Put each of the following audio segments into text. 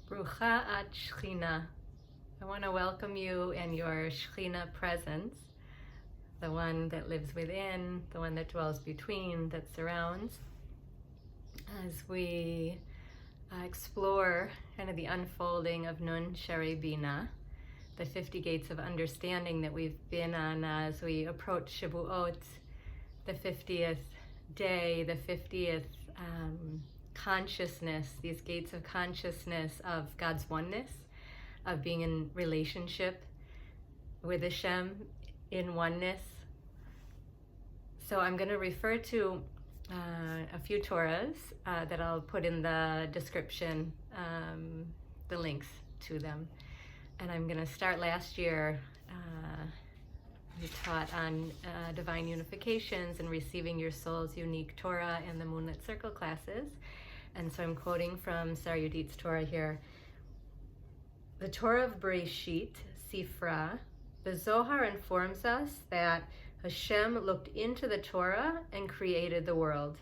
Brucha at Shechina. I want to welcome you and your Shechina presence, the one that lives within, the one that dwells between, that surrounds, as we explore kind of the unfolding of Nun Sherei Bina, the 50 gates of understanding that we've been on as we approach Shavuot, the 50th day, the 50th consciousness, these gates of consciousness of God's oneness, of being in relationship with Hashem in oneness. So I'm going to refer to a few Torahs that I'll put in the description, the links to them. And I'm going to start last year. We taught on divine unifications and receiving your soul's unique Torah in the Moonlit Circle classes. And so I'm quoting from Yehudit's Torah here. The Torah of Bereshit, Sifra, the Zohar informs us that Hashem looked into the Torah and created the world.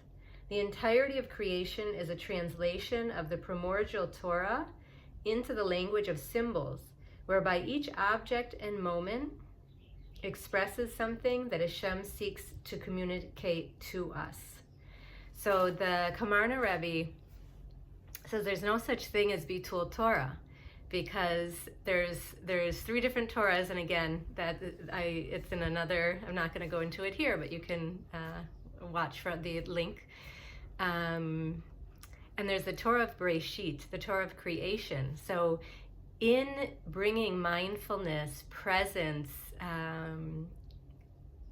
The entirety of creation is a translation of the primordial Torah into the language of symbols, whereby each object and moment expresses something that Hashem seeks to communicate to us. So the Kamarna Rebbe says there's no such thing as Bitul Torah, because there's 3 different Torahs, and again, it's in another, I'm not going to go into it here, but you can watch from the link. And there's the Torah of Bereshit, the Torah of creation. So in bringing mindfulness, presence,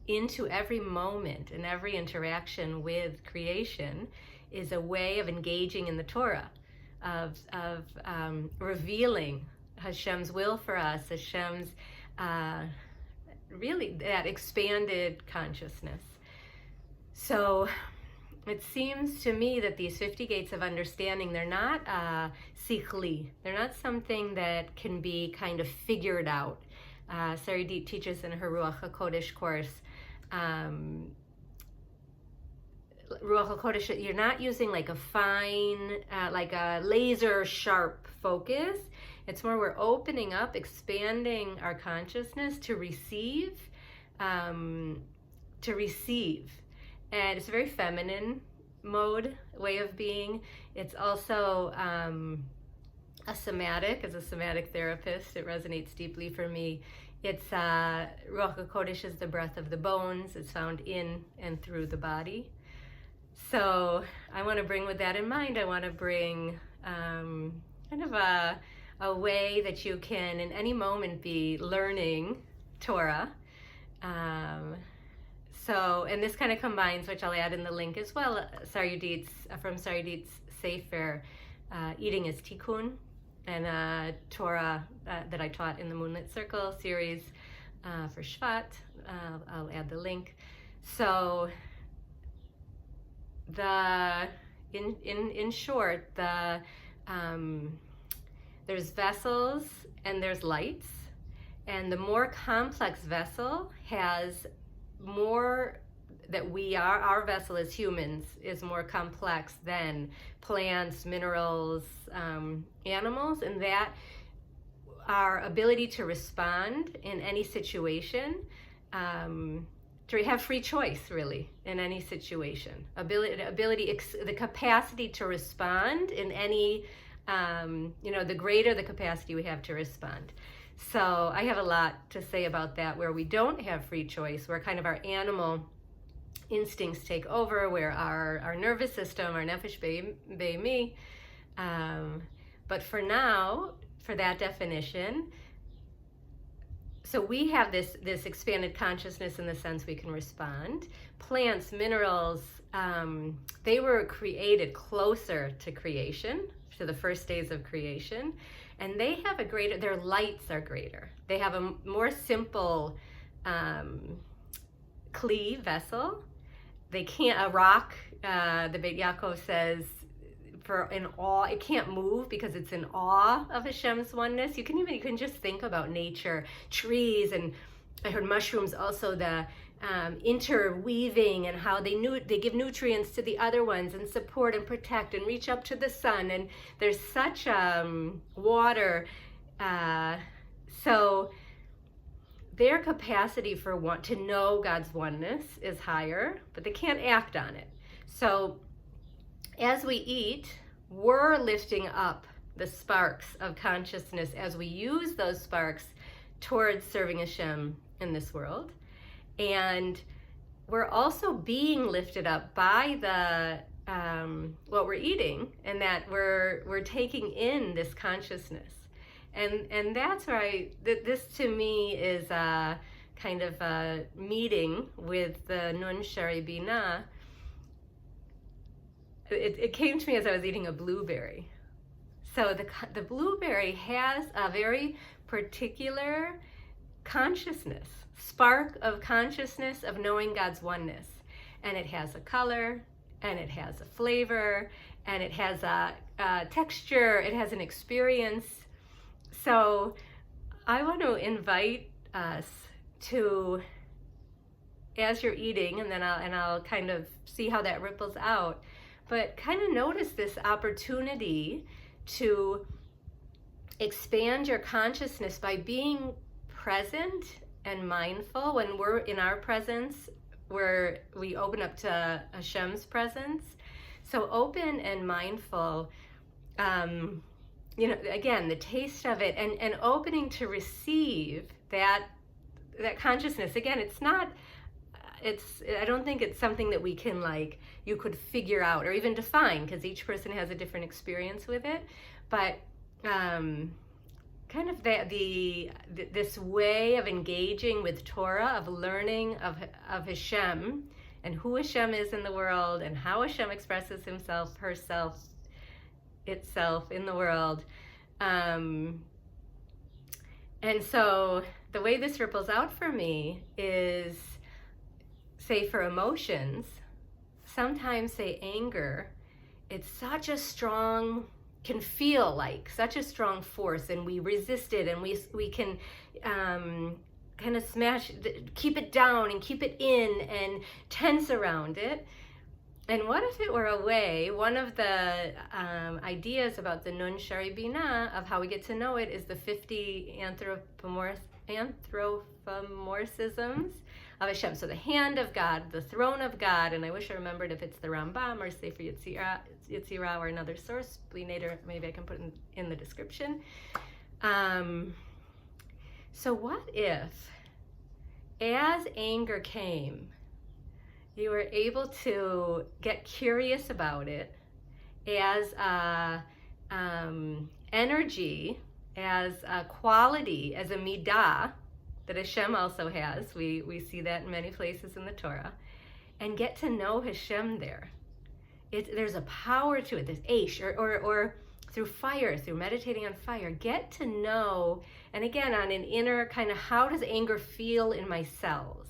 into every moment and every interaction with creation is a way of engaging in the Torah, of revealing Hashem's will for us, Hashem's really that expanded consciousness. So it seems to me that these 50 gates of understanding, they're not sikhli, they're not something that can be kind of figured out. Yehudit teaches in her Ruach HaKodesh course, Ruach HaKodesh, you're not using like a fine, like a laser sharp focus. It's more we're opening up, expanding our consciousness to receive. And it's a very feminine way of being. It's also a somatic therapist, it resonates deeply for me. It's Ruach HaKodesh is the breath of the bones. It's found in and through the body. So I want to bring, with that in mind, I want to bring kind of a way that you can in any moment be learning Torah. And this kind of combines, which I'll add in the link as well, from Yehudit's Sefer, Eating is Tikun, and Torah that I taught in the Moonlit Circle series for Shvat. I'll add the link. So in short, there's vessels and there's lights, and the more complex vessel has more that we are, our vessel as humans is more complex than plants, minerals, animals, and that our ability to respond in any situation, to have free choice really in any situation, the capacity to respond in any, the greater the capacity we have to respond. So I have a lot to say about that, where we don't have free choice, where kind of our animal instincts take over, where our nervous system, our nefesh be'imi. But for now, for that definition, so we have this expanded consciousness in the sense we can respond. Plants, minerals, they were created closer to creation, to the first days of creation, and they have their lights are greater. They have a more simple kli vessel. They can't, a rock, the Beit Yaakov says, in awe, it can't move because it's in awe of Hashem's oneness. You can just think about nature, trees, and I heard mushrooms also, interweaving, and how they give nutrients to the other ones and support and protect and reach up to the sun. And there's such water. So their capacity to know God's oneness is higher, but they can't act on it. So as we eat, we're lifting up the sparks of consciousness as we use those sparks towards serving Hashem in this world. And we're also being lifted up by the what we're eating, and that we're taking in this consciousness. And that's where this to me is a kind of a meeting with the Nun Shari Binah. It came to me as I was eating a blueberry. So the blueberry has a very particular consciousness, spark of consciousness of knowing God's oneness. And it has a color, and it has a flavor, and it has a texture, it has an experience. So I want to invite us to, as you're eating, and then I'll kind of see how that ripples out, but kind of notice this opportunity to expand your consciousness by being present and mindful. When we're in our presence, where we open up to Hashem's presence. So open and mindful, again, the taste of it, and opening to receive that consciousness. Again, I don't think it's something that we can, you could figure out or even define, because each person has a different experience with it. But kind of this way of engaging with Torah, of learning of Hashem and who Hashem is in the world, and how Hashem expresses himself, herself, itself in the world. And so the way this ripples out for me is, say for emotions, sometimes say anger, it's such a strong, can feel like such a strong force, and we resist it, and we can kind of keep it down and keep it in and tense around it. And what if it were a way, one of the ideas about the Nun Shari Binah, of how we get to know it, is the 50 anthropomorphisms of Hashem. So the hand of God, the throne of God, and I wish I remembered if it's the Rambam or Sefer Yetzirah or another source. Later, maybe I can put in the description. So what if, as anger came, you were able to get curious about it as energy, as a quality, as a midah that Hashem also has. We see that in many places in the Torah, and get to know Hashem there. There's a power to it. There's eish, or through fire, through meditating on fire, get to know, and again on an inner kind of, how does anger feel in my cells?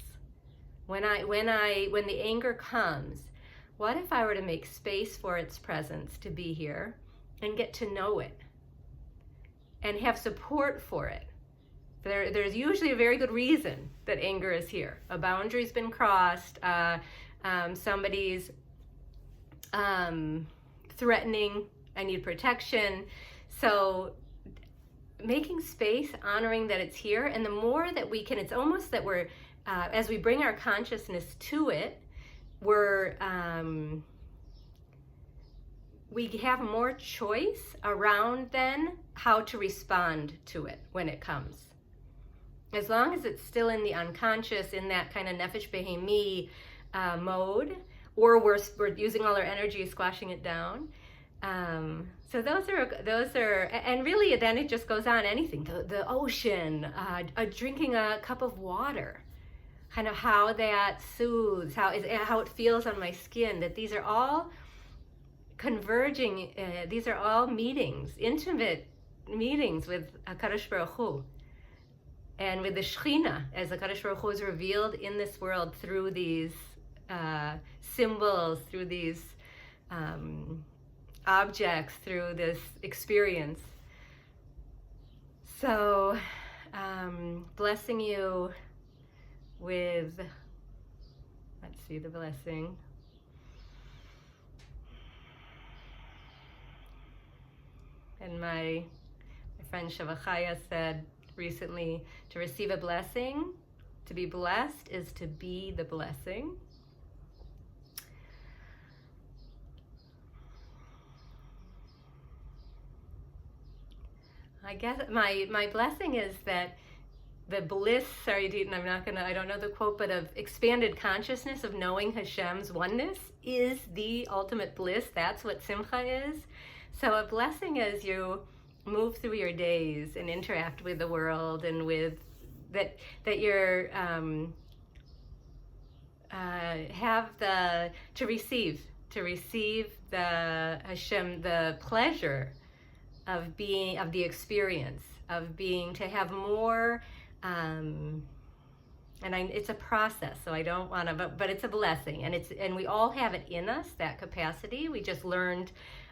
When the anger comes, what if I were to make space for its presence to be here and get to know it and have support for it? There's usually a very good reason that anger is here. A boundary's been crossed, somebody's threatening, I need protection. So making space, honoring that it's here, and the more that we can, it's almost that we're, as we bring our consciousness to it, we have more choice around then how to respond to it when it comes. As long as it's still in the unconscious, in that kind of nefesh behemi mode, or we're using all our energy squashing it down. So those are, and really then it just goes on, anything, the ocean, drinking a cup of water, kind of how that soothes, how it feels on my skin, that these are all converging, these are all meetings, intimate meetings with HaKadosh Baruch Hu, and with the Shekhinah, as HaKadosh Baruch Hu is revealed in this world through these symbols, through these objects, through this experience. So blessing you with Let's see the blessing. And my friend Shavachaya said recently, to receive a blessing, to be blessed, is to be the blessing. I guess my blessing is that the bliss, sorry, Deaton, I don't know the quote, but of expanded consciousness of knowing Hashem's oneness is the ultimate bliss. That's what Simcha is. So a blessing as you move through your days and interact with the world, and with that you're have to receive the Hashem, the pleasure of the experience of being, to have more, it's a process, so I don't want to, but it's a blessing, and we all have it in us, that capacity. We just learned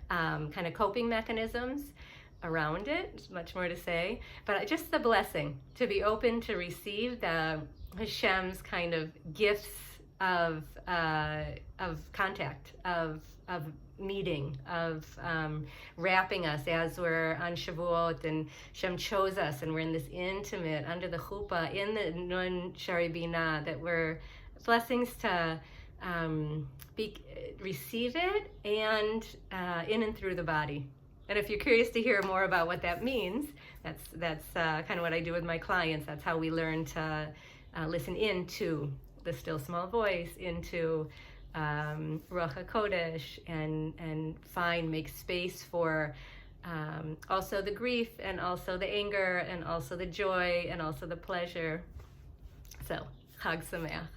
kind of coping mechanisms around it. There's much more to say, but just the blessing to be open to receive the Hashem's kind of gifts of contact, of meeting, of wrapping us as we're on Shavuot, and Hashem chose us, and we're in this intimate, under the chuppah, in the Nun Shari Binah, that we're blessings to receive it, and in and through the body. And if you're curious to hear more about what that means, that's kind of what I do with my clients. That's how we learn to listen into the still small voice, into Ruach HaKodesh, and make space for also the grief, and also the anger, and also the joy, and also the pleasure. So, Chag Sameach.